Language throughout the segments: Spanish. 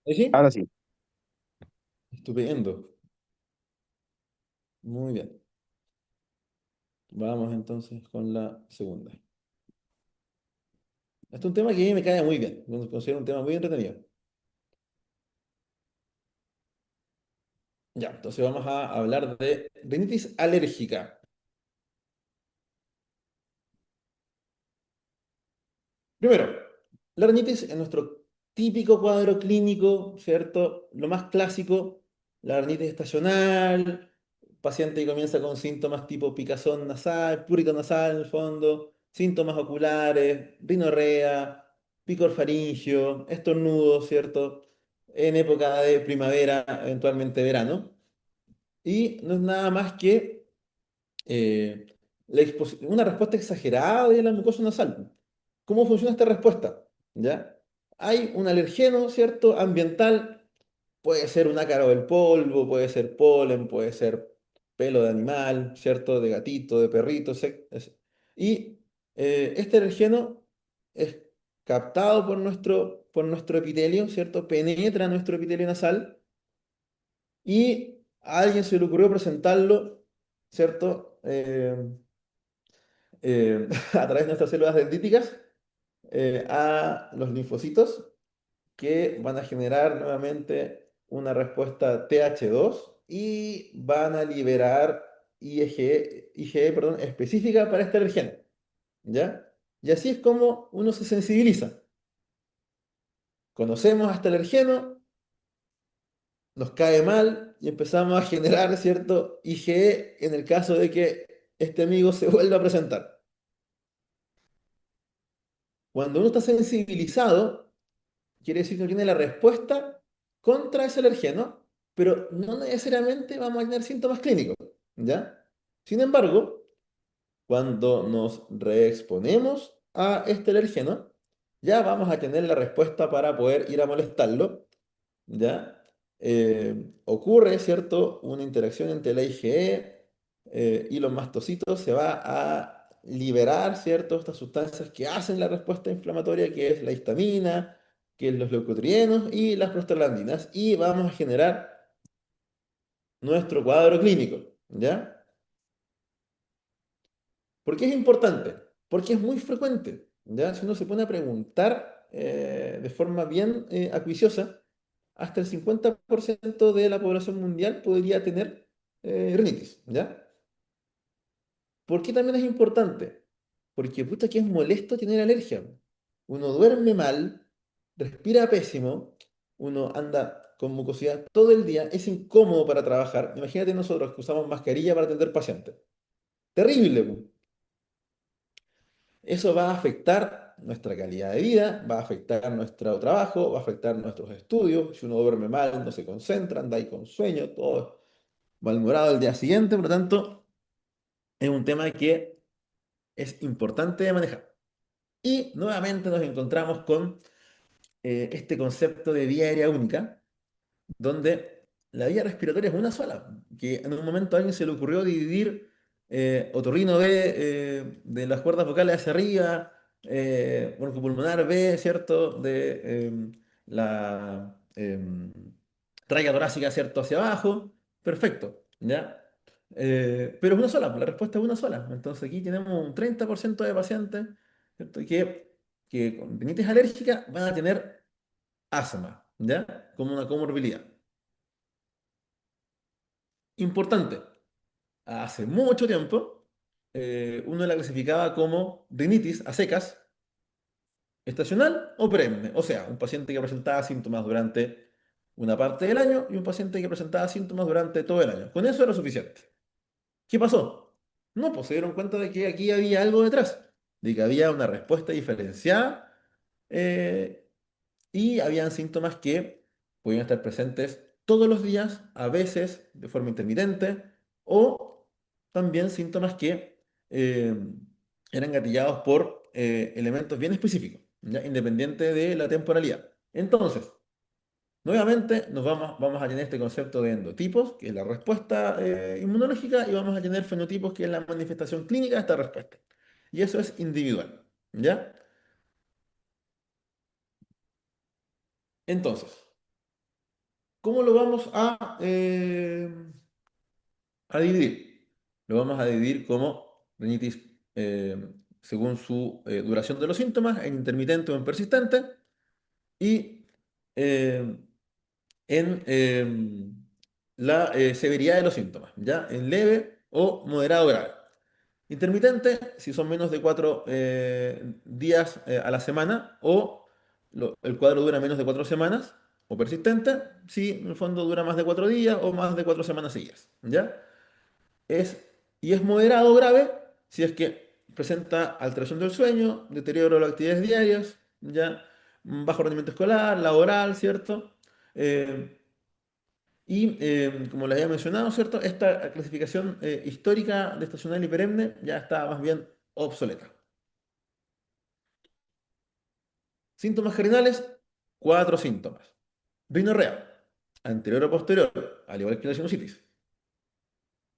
¿Sí? Sí. Ahora sí. Estupendo. Muy bien. Vamos entonces con la segunda. Este es un tema que a mí me cae muy bien. Lo considero un tema muy entretenido. Ya, entonces vamos a hablar de rinitis alérgica. Primero, la rinitis es nuestro típico cuadro clínico, ¿cierto? Lo más clásico, la rinitis estacional, paciente que comienza con síntomas tipo picazón nasal, prurito nasal en el fondo, síntomas oculares, rinorrea, picor faríngeo, estornudos, ¿cierto? En época de primavera, eventualmente verano. Y no es nada más que una respuesta exagerada de la mucosa nasal. ¿Cómo funciona esta respuesta? ¿Ya? Hay un alergeno, ¿cierto? Ambiental, puede ser un ácaro del polvo, puede ser polen, puede ser pelo de animal, ¿cierto? De gatito, de perrito. Y este alergeno es captado por nuestro epitelio, ¿cierto? Penetra nuestro epitelio nasal y a alguien se le ocurrió presentarlo, ¿cierto? A través de nuestras células dendríticas a los linfocitos que van a generar nuevamente una respuesta TH2 y van a liberar IgE, perdón, específica para este alergeno, ¿ya? Y así es como uno se sensibiliza. Conocemos a este alergeno, nos cae mal y empezamos a generar cierto IgE en el caso de que este amigo se vuelva a presentar. Cuando uno está sensibilizado, quiere decir que tiene la respuesta contra ese alergeno, pero no necesariamente vamos a tener síntomas clínicos, ¿ya? Sin embargo, cuando nos reexponemos a este alergeno, ya vamos a tener la respuesta para poder ir a molestarlo, ¿ya? Ocurre, ¿cierto? Una interacción entre la IgE y los mastocitos, se va a liberar, ¿cierto? Estas sustancias que hacen la respuesta inflamatoria, que es la histamina, que es los leucotrienos y las prostaglandinas, y vamos a generar nuestro cuadro clínico, ¿ya? ¿Por qué es importante? Porque es muy frecuente, ¿ya? Si uno se pone a preguntar de forma bien acuiciosa, hasta el 50% de la población mundial podría tener rinitis, ¿ya? ¿Por qué también es importante? Porque puta que es molesto tener alergia. Uno duerme mal, respira pésimo, uno anda con mucosidad todo el día, es incómodo para trabajar. Imagínate nosotros que usamos mascarilla para atender pacientes. Terrible, po. Eso va a afectar nuestra calidad de vida, va a afectar nuestro trabajo, va a afectar nuestros estudios. Si uno duerme mal, no se concentra, anda ahí con sueño, todo malhumorado el día siguiente. Por lo tanto, es un tema que es importante de manejar. Y nuevamente nos encontramos con este concepto de vía aérea única, donde la vía respiratoria es una sola, que en un momento a alguien se le ocurrió dividir otorrino B de las cuerdas vocales hacia arriba, broncopulmonar B, ¿cierto? De la tráquea torácica, ¿cierto? Hacia abajo, perfecto, ¿ya? Pero es una sola, la respuesta es una sola. Entonces aquí tenemos un 30% de pacientes, ¿cierto? Que con rinitis alérgica van a tener asma, ¿ya? Como una comorbilidad. Importante, hace mucho tiempo uno la clasificaba como rinitis a secas, estacional o perenne. O sea, un paciente que presentaba síntomas durante una parte del año y un paciente que presentaba síntomas durante todo el año. Con eso era suficiente. ¿Qué pasó? No, pues se dieron cuenta de que aquí había algo detrás, de que había una respuesta diferenciada eh, y habían síntomas que podían estar presentes todos los días, a veces de forma intermitente, o también síntomas que eran gatillados por elementos bien específicos, ¿ya? Independiente de la temporalidad. Entonces, nuevamente vamos a tener este concepto de endotipos, que es la respuesta inmunológica, y vamos a tener fenotipos, que es la manifestación clínica de esta respuesta. Y eso es individual, ¿ya? Entonces, ¿Cómo lo vamos a dividir? Lo vamos a dividir como rinitis según su duración de los síntomas, en intermitente o en persistente, y eh, en la severidad de los síntomas, ¿ya? En leve o moderado grave. Intermitente, si son menos de 4 días a la semana, o el cuadro dura menos de 4 semanas, o persistente, si en el fondo dura más de 4 días o más de 4 semanas seguidas, ¿ya? Es, y es moderado o grave si es que presenta alteración del sueño, deterioro de las actividades diarias, ¿ya? Bajo rendimiento escolar, laboral, ¿cierto? Eh, como les había mencionado, ¿cierto? Esta clasificación histórica de estacional y perenne ya está más bien obsoleta. Síntomas generales, 4 síntomas. Rinorrea, anterior o posterior, al igual que la sinusitis.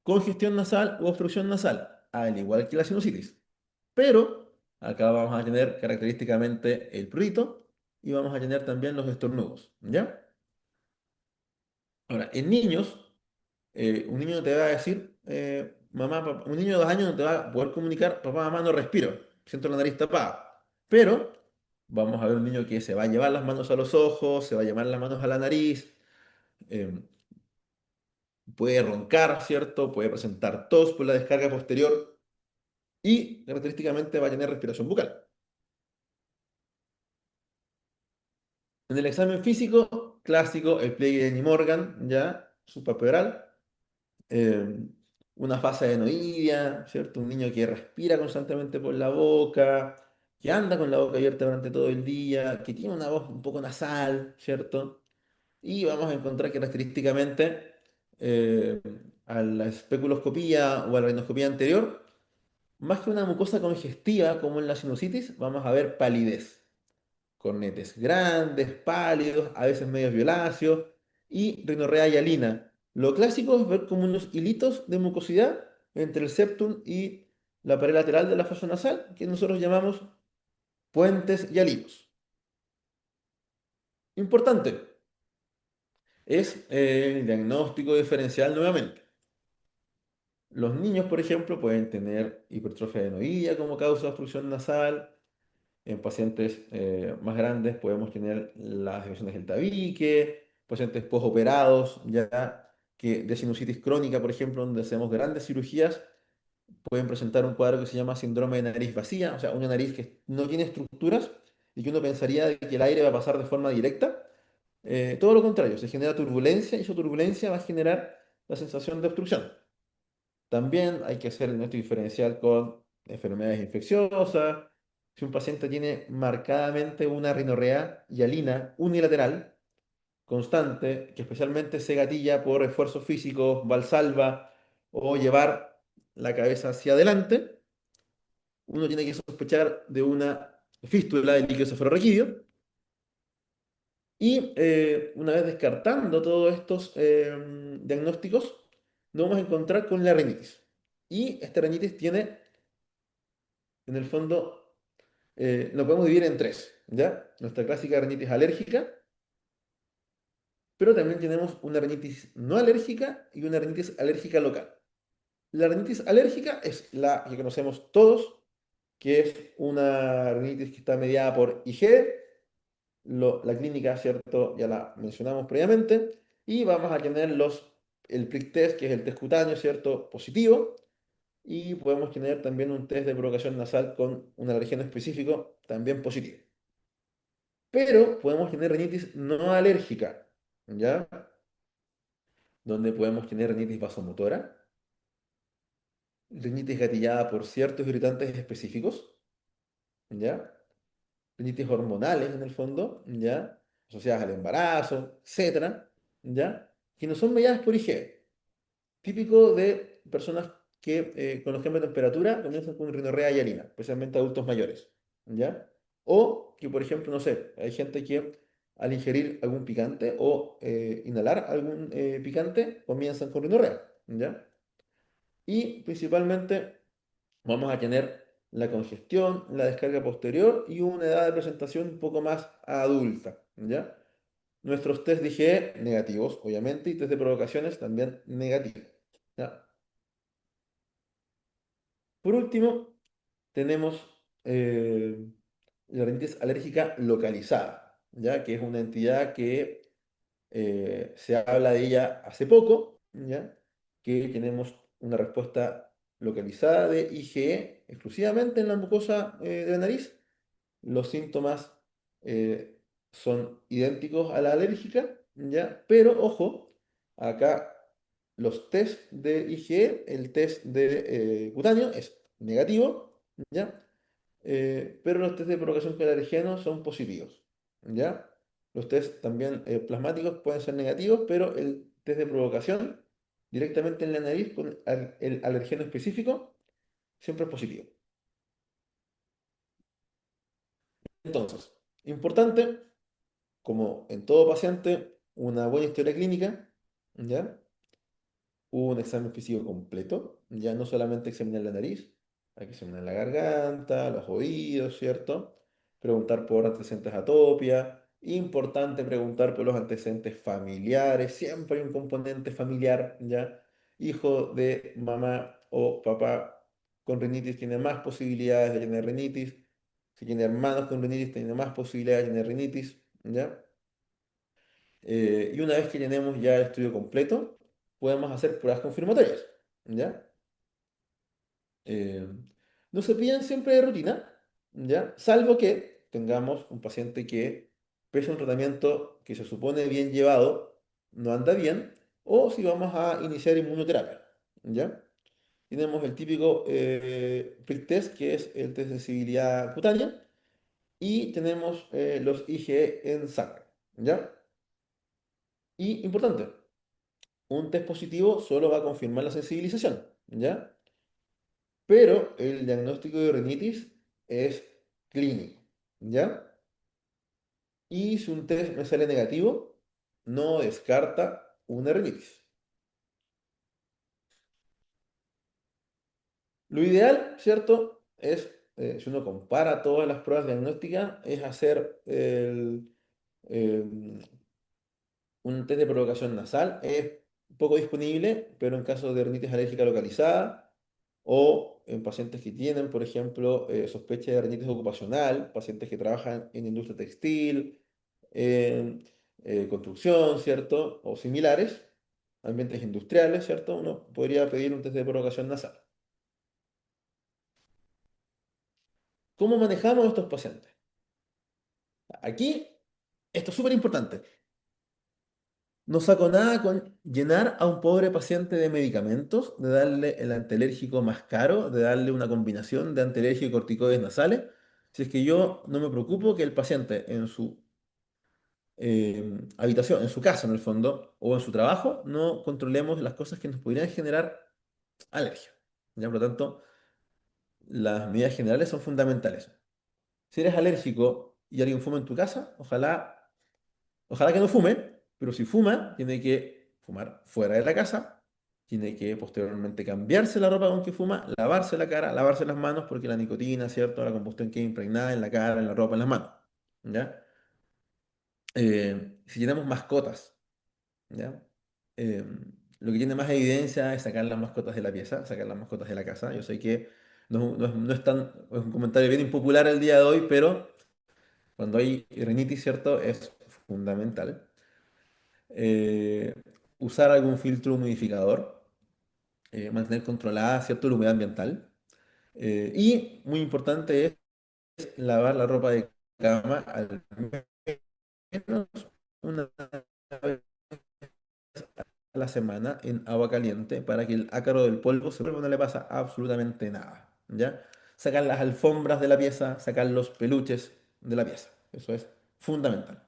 Congestión nasal u obstrucción nasal, al igual que la sinusitis. Pero acá vamos a tener característicamente el prurito y vamos a tener también los estornudos, ¿ya? Ahora, en niños, un niño no te va a decir, mamá, papá, un niño de 2 años no te va a poder comunicar, papá, mamá, no respiro, siento la nariz tapada. Pero vamos a ver un niño que se va a llevar las manos a los ojos, se va a llevar las manos a la nariz, eh, puede roncar, ¿cierto? Puede presentar tos por la descarga posterior y característicamente va a tener respiración bucal. En el examen físico, clásico, el pliegue de Annie Morgan, ya, suprapleral, eh, una fase adenoidea, ¿cierto? Un niño que respira constantemente por la boca, que anda con la boca abierta durante todo el día, que tiene una voz un poco nasal, ¿cierto? Y vamos a encontrar característicamente eh, a la especuloscopía o a la rinoscopía anterior, más que una mucosa congestiva como en la sinusitis, vamos a ver palidez. Cornetes grandes, pálidos, a veces medios violáceos, y rinorrea hialina. Lo clásico es ver como unos hilitos de mucosidad entre el septum y la pared lateral de la fosa nasal, que nosotros llamamos puentes hialinos. Importante, es el diagnóstico diferencial nuevamente. Los niños, por ejemplo, pueden tener hipertrofia adenoidea como causa de obstrucción nasal. En pacientes más grandes podemos tener las afecciones del tabique, pacientes posoperados ya que de sinusitis crónica, por ejemplo, donde hacemos grandes cirugías, pueden presentar un cuadro que se llama síndrome de nariz vacía, o sea, una nariz que no tiene estructuras y que uno pensaría de que el aire va a pasar de forma directa. Todo lo contrario, se genera turbulencia y esa turbulencia va a generar la sensación de obstrucción. También hay que hacer el diagnóstico diferencial con enfermedades infecciosas. Si un paciente tiene marcadamente una rinorrea hialina unilateral constante, que especialmente se gatilla por esfuerzos físicos, valsalva o llevar la cabeza hacia adelante, uno tiene que sospechar de una fístula del líquido cefalorraquídeo. Y una vez descartando todos estos diagnósticos, nos vamos a encontrar con la rinitis. Y esta rinitis tiene, en el fondo, lo podemos dividir en tres, ¿ya? Nuestra clásica rinitis alérgica, pero también tenemos una rinitis no alérgica y una rinitis alérgica local. La rinitis alérgica es la que conocemos todos, que es una rinitis que está mediada por IgE, la clínica, ¿cierto? Ya la mencionamos previamente. Y vamos a tener el prick test, que es el test cutáneo, ¿cierto? Positivo. Y podemos tener también un test de provocación nasal con un alergeno específico, también positivo. Pero podemos tener rinitis no alérgica, ¿ya? Donde podemos tener rinitis vasomotora, rinitis gatillada por ciertos irritantes específicos, ¿ya? Rinitis hormonales en el fondo, ¿ya? Asociadas al embarazo, etcétera, ¿ya? Que no son mediadas por IgE. Típico de personas que con los cambios de temperatura comienzan con rinorrea hialina, especialmente adultos mayores, ¿ya? O que, por ejemplo, no sé, hay gente que al ingerir algún picante o inhalar algún picante comienzan con rinorrea, ¿ya? Y principalmente vamos a tener la congestión, la descarga posterior y una edad de presentación un poco más adulta, ¿ya? nuestros test de IgE negativos, obviamente, y test de provocaciones también negativos. ¿Ya? Por último, tenemos eh, la rinitis alérgica localizada, ¿ya? Que es una entidad que se habla de ella hace poco, ¿ya? Que tenemos una respuesta localizada de IgE exclusivamente en la mucosa de la nariz. Los síntomas eh, son idénticos a la alérgica, ¿ya? Pero ojo, acá los test de IgE, el test de cutáneo es negativo, ¿ya? Pero los test de provocación con el alergeno son positivos, ¿ya? Los test también plasmáticos pueden ser negativos, pero el test de provocación directamente en la nariz con el alergeno específico siempre es positivo. Entonces, importante, como en todo paciente, una buena historia clínica, ¿ya? Un examen físico completo, ya no solamente examinar la nariz, hay que examinar la garganta, los oídos, ¿cierto? Preguntar por antecedentes de atopia, importante preguntar por los antecedentes familiares, siempre hay un componente familiar, ¿ya? Hijo de mamá o papá con rinitis tiene más posibilidades de tener rinitis, si tiene hermanos con rinitis tiene más posibilidades de tener rinitis, ¿ya? Y una vez que tenemos ya el estudio completo, podemos hacer pruebas confirmatorias, ¿ya? Eh, no se piden siempre de rutina, ¿ya? Salvo que tengamos un paciente que, pese a un tratamiento que se supone bien llevado, no anda bien, o si vamos a iniciar inmunoterapia, ¿ya? Tenemos el típico prick test, que es el test de sensibilidad cutánea, y tenemos los IgE en sangre, ¿ya? Y importante, un test positivo solo va a confirmar la sensibilización, ¿ya? Pero el diagnóstico de rinitis es clínico, ¿ya? Y si un test me sale negativo, no descarta una rinitis. Lo ideal, ¿cierto? Es, si uno compara todas las pruebas diagnósticas, es hacer eh, un test de provocación nasal. Es poco disponible, pero en caso de rinitis alérgica localizada o en pacientes que tienen, por ejemplo, sospecha de rinitis ocupacional, pacientes que trabajan en industria textil, en construcción, ¿cierto? O similares, ambientes industriales, ¿cierto? Uno podría pedir un test de provocación nasal. ¿Cómo manejamos a estos pacientes? Aquí, esto es súper importante. No saco nada con llenar a un pobre paciente de medicamentos, de darle el antialérgico más caro, de darle una combinación de antialérgico y corticoides nasales, si es que yo no me preocupo que el paciente en su habitación, en su casa en el fondo, o en su trabajo, no controlemos las cosas que nos podrían generar alergia. Ya, por lo tanto, las medidas generales son fundamentales. Si eres alérgico y alguien fuma en tu casa, ojalá que no fume, pero si fuma, tiene que fumar fuera de la casa, tiene que posteriormente cambiarse la ropa con que fuma, lavarse la cara, lavarse las manos, porque la nicotina, ¿cierto? La combustión queda impregnada en la cara, en la ropa, en las manos, ¿ya? Si tenemos mascotas, ¿ya? Eh, lo que tiene más evidencia es sacar las mascotas de la pieza, sacar las mascotas de la casa. Yo sé que es un comentario bien impopular el día de hoy, pero cuando hay rinitis, ¿cierto? Es fundamental. eh, Usar algún filtro humidificador, mantener controlada, ¿cierto?, la humedad ambiental. Y muy importante es lavar la ropa de cama al menos una vez a la semana en agua caliente para que el ácaro del polvo se vuelva, no le pasa absolutamente nada, ¿ya? Sacar las alfombras de la pieza, sacar los peluches de la pieza. Eso es fundamental.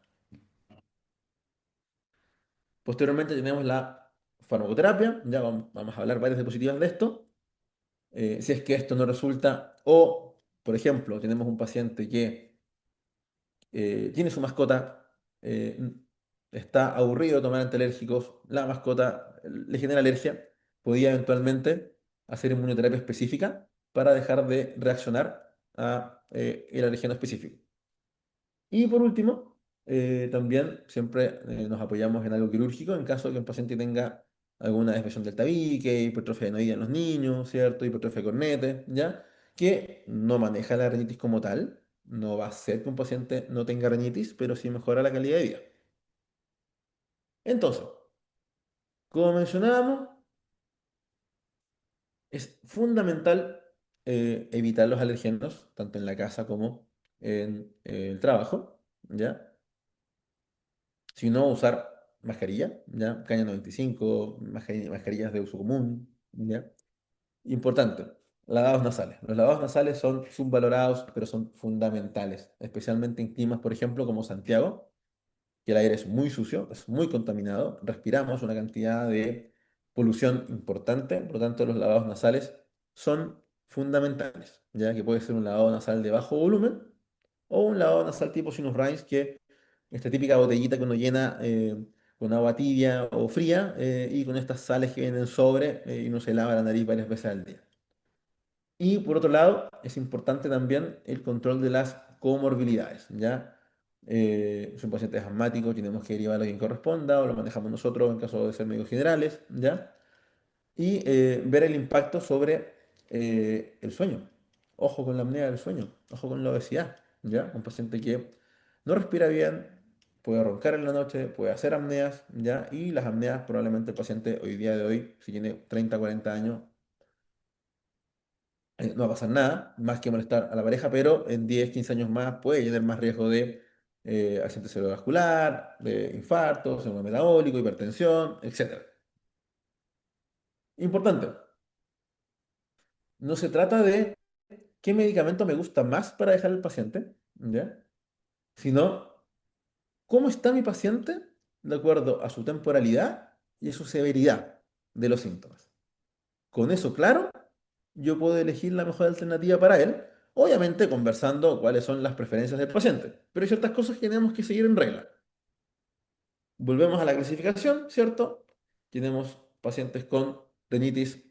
Posteriormente tenemos la farmacoterapia, ya vamos a hablar varias diapositivas de esto. Si es que esto no resulta, o por ejemplo, tenemos un paciente que tiene su mascota, está aburrido de tomar antialérgicos, la mascota le genera alergia, podría eventualmente hacer inmunoterapia específica para dejar de reaccionar a el alergeno específico. Y por último, también siempre nos apoyamos en algo quirúrgico en caso de que un paciente tenga alguna desviación del tabique, hipertrofia adenoide en los niños, ¿cierto? Hipertrofia de cornete, ¿ya? Que no maneja la rinitis como tal, no va a hacer que un paciente no tenga rinitis, pero sí mejora la calidad de vida. Entonces, como mencionábamos, es fundamental evitar los alergenos, tanto en la casa como en el trabajo, ¿ya? Si no, usar mascarilla, ¿ya? Caña 95, mascarillas de uso común, ¿ya? Importante, lavados nasales. Los lavados nasales son subvalorados, pero son fundamentales, especialmente en climas, por ejemplo, como Santiago, que el aire es muy sucio, es muy contaminado, respiramos una cantidad de polución importante, por lo tanto los lavados nasales son fundamentales, ya que puede ser un lavado nasal de bajo volumen o un lavado nasal tipo sinus rinse, que esta típica botellita que uno llena con agua tibia o fría y con estas sales que vienen en sobre y uno se lava la nariz varias veces al día. Y por otro lado, es importante también el control de las comorbilidades, ¿ya? Si un paciente es asmático, tenemos que derivarlo a quien corresponda o lo manejamos nosotros en caso de ser médicos generales, ¿ya? Y ver el impacto sobre el sueño. Ojo con la apnea del sueño, ojo con la obesidad, ¿ya? Un paciente que no respira bien, puede roncar en la noche, puede hacer apneas, ¿ya? Y las apneas probablemente el paciente hoy día de hoy, si tiene 30 40 años, no va a pasar nada, más que molestar a la pareja, pero en 10 15 años más puede tener más riesgo de accidente cerebrovascular, de infarto, síndrome metabólico, hipertensión, etcétera. Importante, no se trata de qué medicamento me gusta más para dejar al paciente, ¿ya? Sino cómo está mi paciente de acuerdo a su temporalidad y a su severidad de los síntomas. Con eso claro, yo puedo elegir la mejor alternativa para él, obviamente conversando cuáles son las preferencias del paciente. Pero hay ciertas cosas que tenemos que seguir en regla. Volvemos a la clasificación, ¿cierto? Tenemos pacientes con rinitis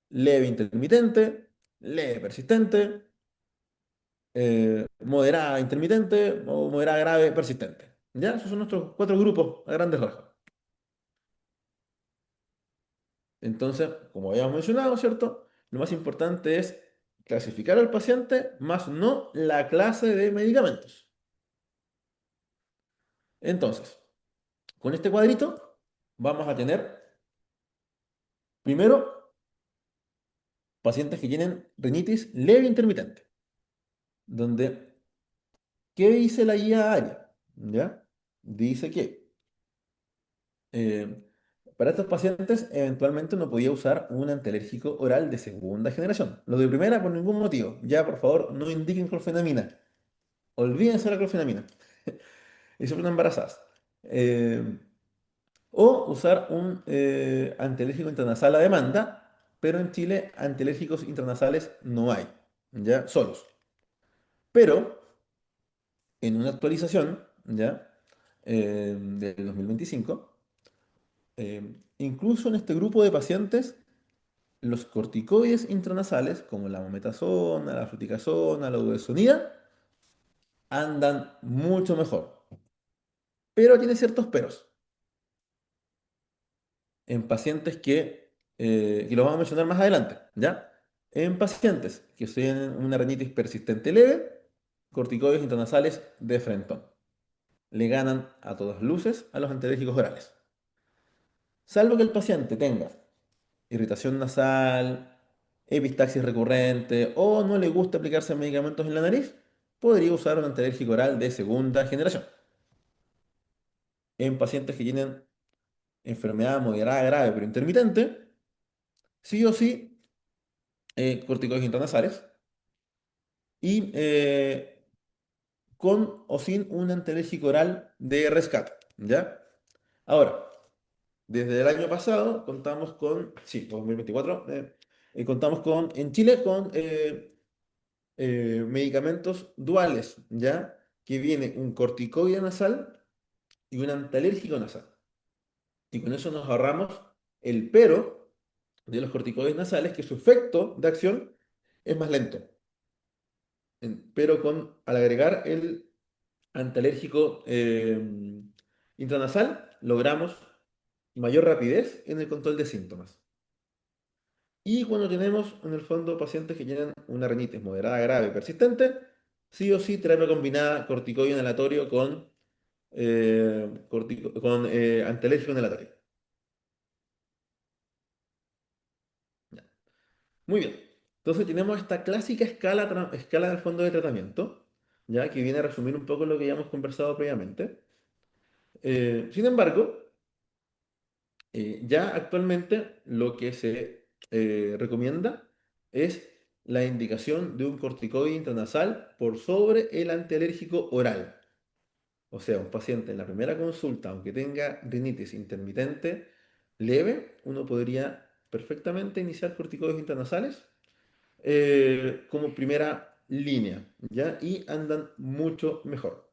leve intermitente, leve persistente, moderada intermitente o moderada grave persistente. ¿Ya? Esos son nuestros cuatro grupos a grandes rasgos. Entonces, como habíamos mencionado, ¿cierto? Lo más importante es clasificar al paciente, más no la clase de medicamentos. Entonces, con este cuadrito vamos a tener, primero, pacientes que tienen rinitis leve intermitente, donde, ¿qué dice la guía área? ¿Ya? Dice que eh, para estos pacientes eventualmente uno podía usar un antialérgico oral de segunda generación. Lo de primera por ningún motivo. Ya, por favor, no indiquen clorfenamina. Olvídense de la clorfenamina. Y sobre embarazadas. Eh, o usar un antialérgico intranasal a demanda, pero en Chile antialérgicos intranasales no hay, ya solos. Pero en una actualización, ya del 2025, incluso en este grupo de pacientes, los corticoides intranasales, como la mometasona, la fluticasona, la budesonida, andan mucho mejor. Pero tiene ciertos peros. En pacientes que lo vamos a mencionar más adelante, ¿ya? En pacientes que tienen una rinitis persistente leve, corticoides intranasales de frentón. Le ganan a todas luces a los antialérgicos orales. Salvo que el paciente tenga irritación nasal, epistaxis recurrente o no le gusta aplicarse medicamentos en la nariz, podría usar un antialérgico oral de segunda generación. En pacientes que tienen enfermedad moderada grave pero intermitente, sí o sí, corticoides intranasales y con o sin un antialérgico oral de rescate, ¿ya? Ahora, desde el año pasado contamos con, sí, 2024, contamos con, en Chile con medicamentos duales, ¿ya? Que viene un corticoide nasal y un antialérgico nasal. Y con eso nos ahorramos el pero de los corticoides nasales, que su efecto de acción es más lento. Pero al agregar el antialérgico intranasal, logramos mayor rapidez en el control de síntomas. Y cuando tenemos, en el fondo, pacientes que tienen una rinitis moderada, grave, persistente, sí o sí, terapia combinada corticoide inhalatorio con antialérgico inhalatorio. Ya. Muy bien. Entonces tenemos esta clásica escala del fondo de tratamiento, ya que viene a resumir un poco lo que ya hemos conversado previamente. Sin embargo, ya actualmente lo que se recomienda es la indicación de un corticoide intranasal por sobre el antialérgico oral. O sea, un paciente en la primera consulta, aunque tenga rinitis intermitente leve, uno podría perfectamente iniciar corticoides intranasales como primera línea, ¿ya? Y andan mucho mejor.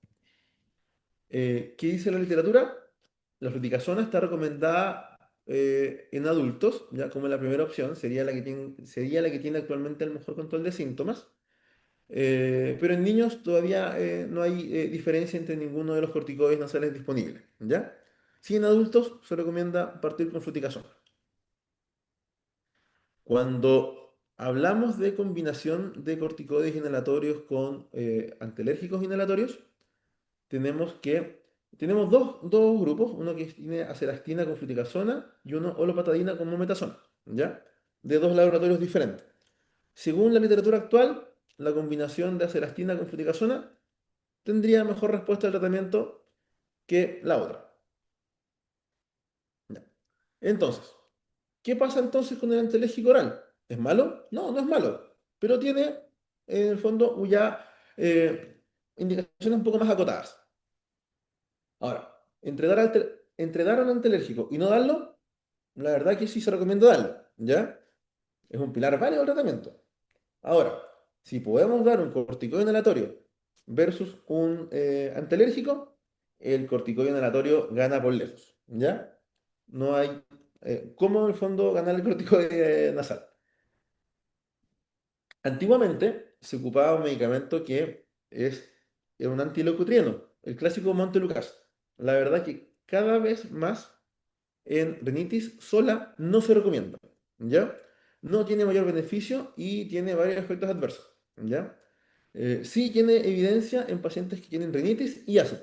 ¿Qué dice la literatura? La fluticasona está recomendada en adultos, ya como la primera opción, sería la que tiene actualmente el mejor control de síntomas. Pero en niños todavía no hay diferencia entre ninguno de los corticoides nasales disponibles, ¿ya? Sí, en adultos se recomienda partir con fluticasona. Cuando hablamos de combinación de corticoides inhalatorios con antialérgicos inhalatorios, tenemos que tenemos dos grupos, uno que tiene acerastina con fluticasona y uno olopatadina con mometasona, ¿ya? De dos laboratorios diferentes. Según la literatura actual, la combinación de acerastina con fluticasona tendría mejor respuesta al tratamiento que la otra. Ya. Entonces, ¿qué pasa entonces con el antialérgico oral? ¿Es malo? No, no es malo, pero tiene en el fondo ya indicaciones un poco más acotadas. Ahora, entre dar un antialérgico y no darlo, la verdad que sí se recomienda darlo, ¿ya? Es un pilar válido del tratamiento. Ahora, si podemos dar un corticoide inhalatorio versus un antialérgico, el corticoide inhalatorio gana por lejos, ¿ya? No hay cómo en el fondo ganar el corticoide nasal. Antiguamente se ocupaba un medicamento que es un antilocutrieno, el clásico Montelukast. La verdad que cada vez más en rinitis sola no se recomienda, ¿ya? No tiene mayor beneficio y tiene varios efectos adversos, ¿ya? Sí tiene evidencia en pacientes que tienen rinitis y asma,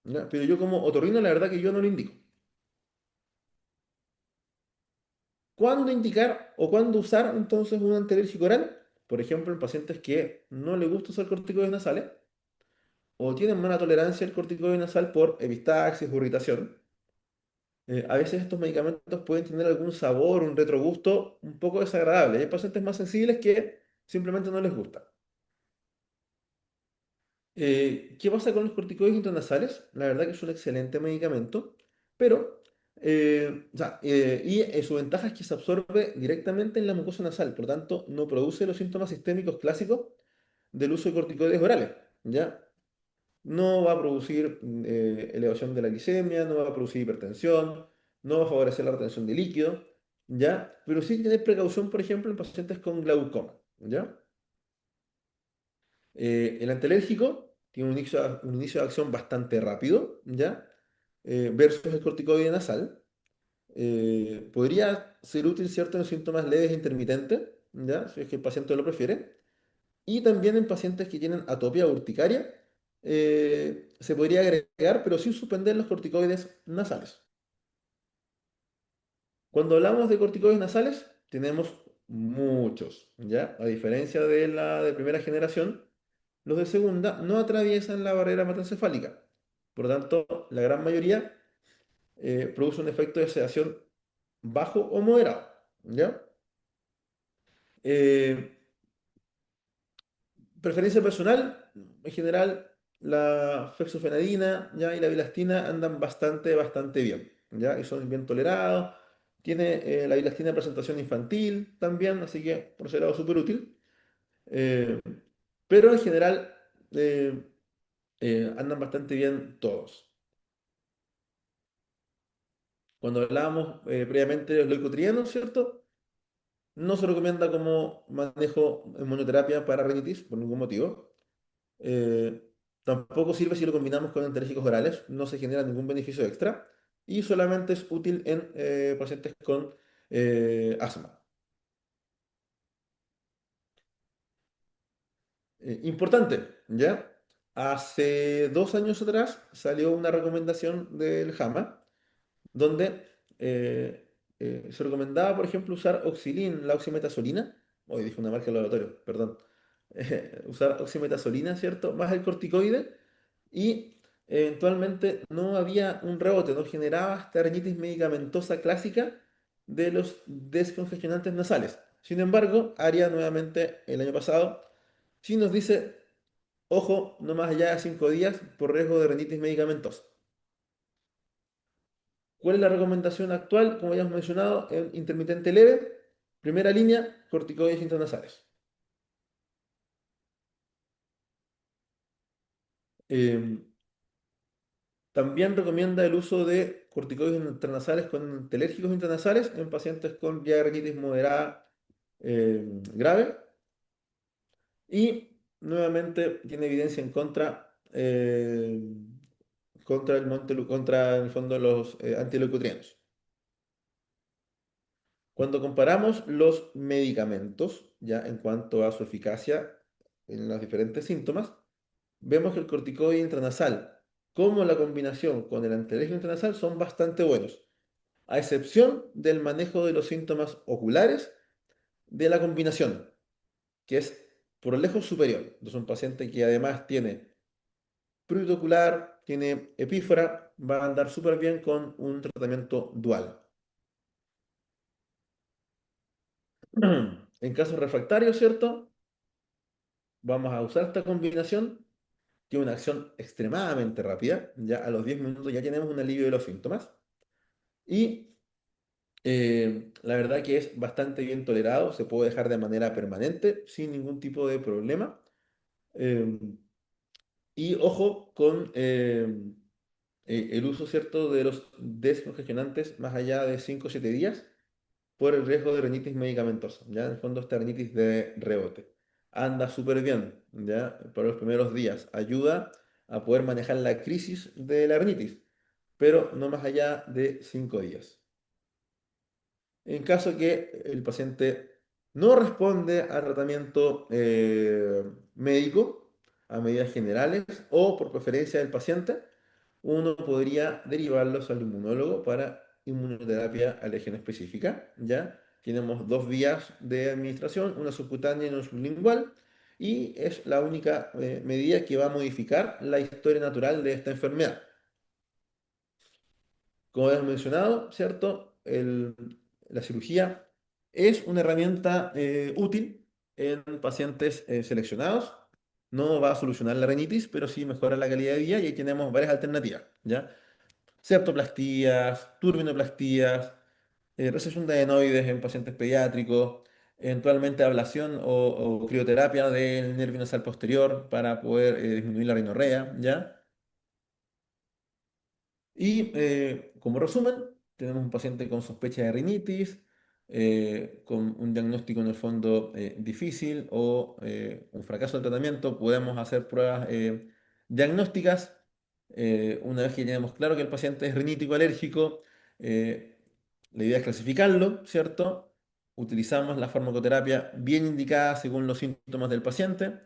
¿ya? Pero yo como otorrino la verdad que yo no lo indico. ¿Cuándo indicar o cuándo usar entonces un antialérgico oral? Por ejemplo, en pacientes que no les gusta usar corticoides nasales o tienen mala tolerancia al corticoide nasal por epistaxis o irritación. A veces estos medicamentos pueden tener algún sabor, un retrogusto un poco desagradable. Hay pacientes más sensibles que simplemente no les gusta. ¿Qué pasa con los corticoides intranasales? La verdad que es un excelente medicamento, pero su ventaja es que se absorbe directamente en la mucosa nasal, por lo tanto no produce los síntomas sistémicos clásicos del uso de corticoides orales, ¿ya? No va a producir elevación de la glicemia, no va a producir hipertensión, no va a favorecer la retención de líquido, ¿ya? Pero sí tener precaución, por ejemplo, en pacientes con glaucoma, ¿ya? El antialérgico tiene un inicio de acción bastante rápido, ¿ya? Versus el corticoide nasal. Podría ser útil, ¿cierto?, en síntomas leves e intermitentes, ¿ya? Si es que el paciente lo prefiere. Y también en pacientes que tienen atopia urticaria, se podría agregar, pero sin suspender los corticoides nasales. Cuando hablamos de corticoides nasales, tenemos muchos, ¿ya? A diferencia de la de primera generación, los de segunda no atraviesan la barrera hematoencefálica. Por lo tanto, la gran mayoría produce un efecto de sedación bajo o moderado, ¿ya? Eh, Preferencia personal, en general, la fexofenadina, ¿ya? Y la bilastina andan bastante bien, ¿ya? Y son bien tolerados. Tiene la bilastina presentación infantil también, así que por ese lado súper útil. Eh, pero en general eh, andan bastante bien todos. Cuando hablábamos previamente de los leucotrienos, ¿cierto? No se recomienda como manejo en monoterapia para rinitis por ningún motivo. Tampoco sirve si lo combinamos con antialérgicos orales, no se genera ningún beneficio extra y solamente es útil en pacientes con asma. Importante, ¿ya? Hace 2 años atrás salió una recomendación del JAMA donde se recomendaba, por ejemplo, usar oxilin, la oximetazolina. Hoy dije una marca de laboratorio, perdón. Usar oximetazolina, ¿cierto? Más el corticoide y eventualmente no había un rebote, no generaba esta rinitis medicamentosa clásica de los descongestionantes nasales. Sin embargo, ARIA nuevamente el año pasado sí nos dice, ojo, no más allá de 5 días por riesgo de rinitis medicamentosa. ¿Cuál es la recomendación actual? Como ya hemos mencionado, en intermitente leve, primera línea, corticoides intranasales. Eh, También recomienda el uso de corticoides intranasales con antialérgicos intranasales en pacientes con rinitis moderada grave. Y nuevamente tiene evidencia en contra contra en el fondo los antileucotrienos. Cuando comparamos los medicamentos, ya en cuanto a su eficacia en los diferentes síntomas, vemos que el corticoide intranasal, como la combinación con el antialérgico intranasal, son bastante buenos, a excepción del manejo de los síntomas oculares de la combinación, que es por lejos superior. Entonces, un paciente que además tiene prurito ocular, tiene epífora, va a andar súper bien con un tratamiento dual. En casos refractarios, ¿cierto? Vamos a usar esta combinación. Tiene una acción extremadamente rápida. Ya a los 10 minutos ya tenemos un alivio de los síntomas. Y la verdad que es bastante bien tolerado. Se puede dejar de manera permanente sin ningún tipo de problema. Eh, y ojo con el uso, ¿cierto?, de los descongestionantes más allá de 5 o 7 días por el riesgo de rinitis medicamentosa. Ya en el fondo esta rinitis de rebote. Anda súper bien, ya para los primeros días. Ayuda a poder manejar la crisis de la rinitis, pero no más allá de 5 días. En caso que el paciente no responde al tratamiento médico, a medidas generales o por preferencia del paciente, uno podría derivarlos al inmunólogo para inmunoterapia alergena específica, ¿ya? Tenemos 2 vías de administración, una subcutánea y una sublingual, y es la única medida que va a modificar la historia natural de esta enfermedad. Como hemos mencionado, ¿cierto? La cirugía es una herramienta útil en pacientes seleccionados. No va a solucionar la rinitis, pero sí mejora la calidad de vida y ahí tenemos varias alternativas, ¿ya? Septoplastías, turbinoplastías, resección de adenoides en pacientes pediátricos, eventualmente ablación o crioterapia del nervio nasal posterior para poder disminuir la rinorrea, ¿ya? Y como resumen, tenemos un paciente con sospecha de rinitis, con un diagnóstico en el fondo difícil o un fracaso del tratamiento. Podemos hacer pruebas diagnósticas. Una vez que tenemos claro que el paciente es rinítico alérgico, eh, la idea es clasificarlo, ¿cierto? Utilizamos la farmacoterapia bien indicada según los síntomas del paciente.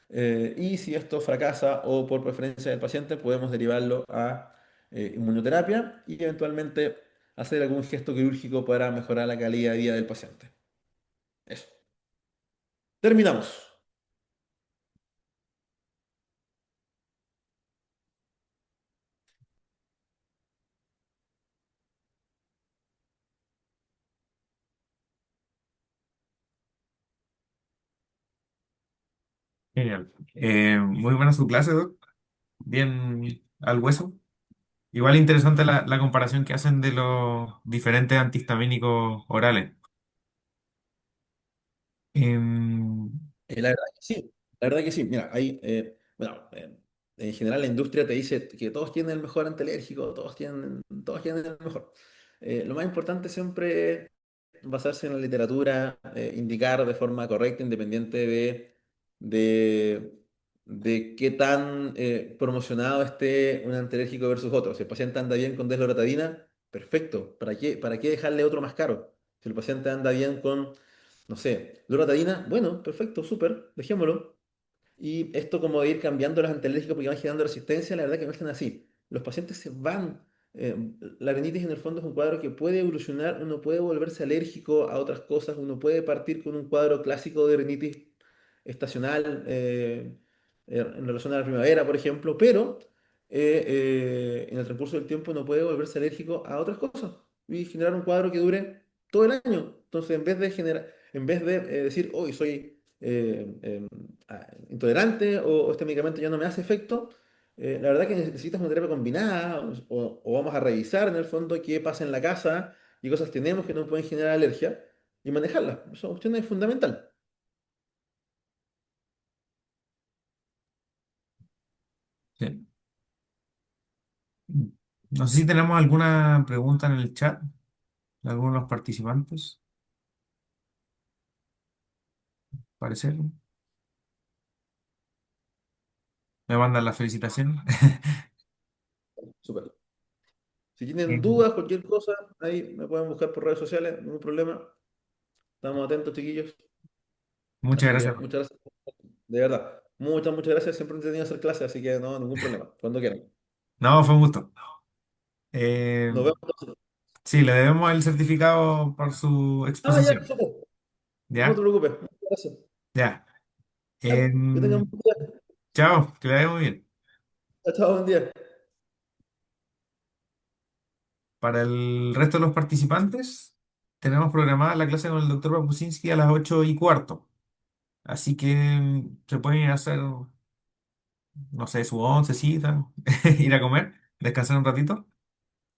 Y si esto fracasa o por preferencia del paciente, podemos derivarlo a inmunoterapia y eventualmente hacer algún gesto quirúrgico para mejorar la calidad de vida del paciente. Eso. Terminamos. Genial. Muy buena su clase, Doc. Bien al hueso. Igual interesante la comparación que hacen de los diferentes antihistamínicos orales. Em, La verdad que sí, la verdad que sí. Mira, bueno, en general la industria te dice que todos tienen el mejor antialérgico, todos tienen el mejor. Lo más importante siempre es basarse en la literatura, indicar de forma correcta, independiente de qué tan promocionado esté un antialérgico versus otro. Si el paciente anda bien con desloratadina, perfecto. Para qué dejarle otro más caro? Si el paciente anda bien con, no sé, loratadina, bueno, perfecto, súper, dejémoslo. Y esto como de ir cambiando los antialérgicos porque van generando resistencia, la verdad que no están así. Los pacientes se van. La rinitis en el fondo es un cuadro que puede evolucionar, uno puede volverse alérgico a otras cosas, uno puede partir con un cuadro clásico de rinitis estacional en relación a la primavera, por ejemplo, pero en el transcurso del tiempo uno puede volverse alérgico a otras cosas y generar un cuadro que dure todo el año. Entonces, en vez de decir, hoy soy intolerante o este medicamento ya no me hace efecto, la verdad que necesitas una terapia combinada o vamos a revisar en el fondo qué pasa en la casa y cosas tenemos que nos pueden generar alergia y manejarlas. Esa cuestión es fundamental. Sí. No sé si tenemos alguna pregunta en el chat de algunos de los participantes, parece. Me mandan la felicitación. Súper. Si tienen dudas, cualquier cosa, ahí me pueden buscar por redes sociales, ningún problema. Estamos atentos, chiquillos. Muchas Así que gracias. muchas gracias, de verdad. Muchas gracias. Siempre he entretenido hacer clases, así que no, ningún problema. Cuando quieran. No, fue un gusto. Eh, Nos vemos entonces. sí, le debemos el certificado por su Ah, ya, exposición. súper. No te ¿Ya? preocupes. Muchas gracias. Ya. Ya, que tengan un buen día. Chao, que le vaya muy bien. Chao, chao, buen día. Para el resto de los participantes, tenemos programada la clase con el doctor Papusinski a las 8:15. Así que se pueden ir a hacer, no sé, su oncecita, ir a comer, descansar un ratito.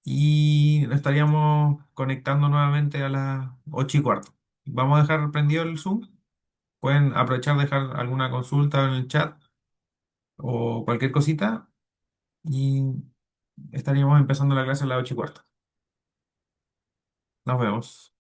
Y nos estaríamos conectando nuevamente a las 8:15. Vamos a dejar prendido el Zoom. Pueden aprovechar de dejar alguna consulta en el chat o cualquier cosita. Y estaríamos empezando la clase a las 8:15. Nos vemos.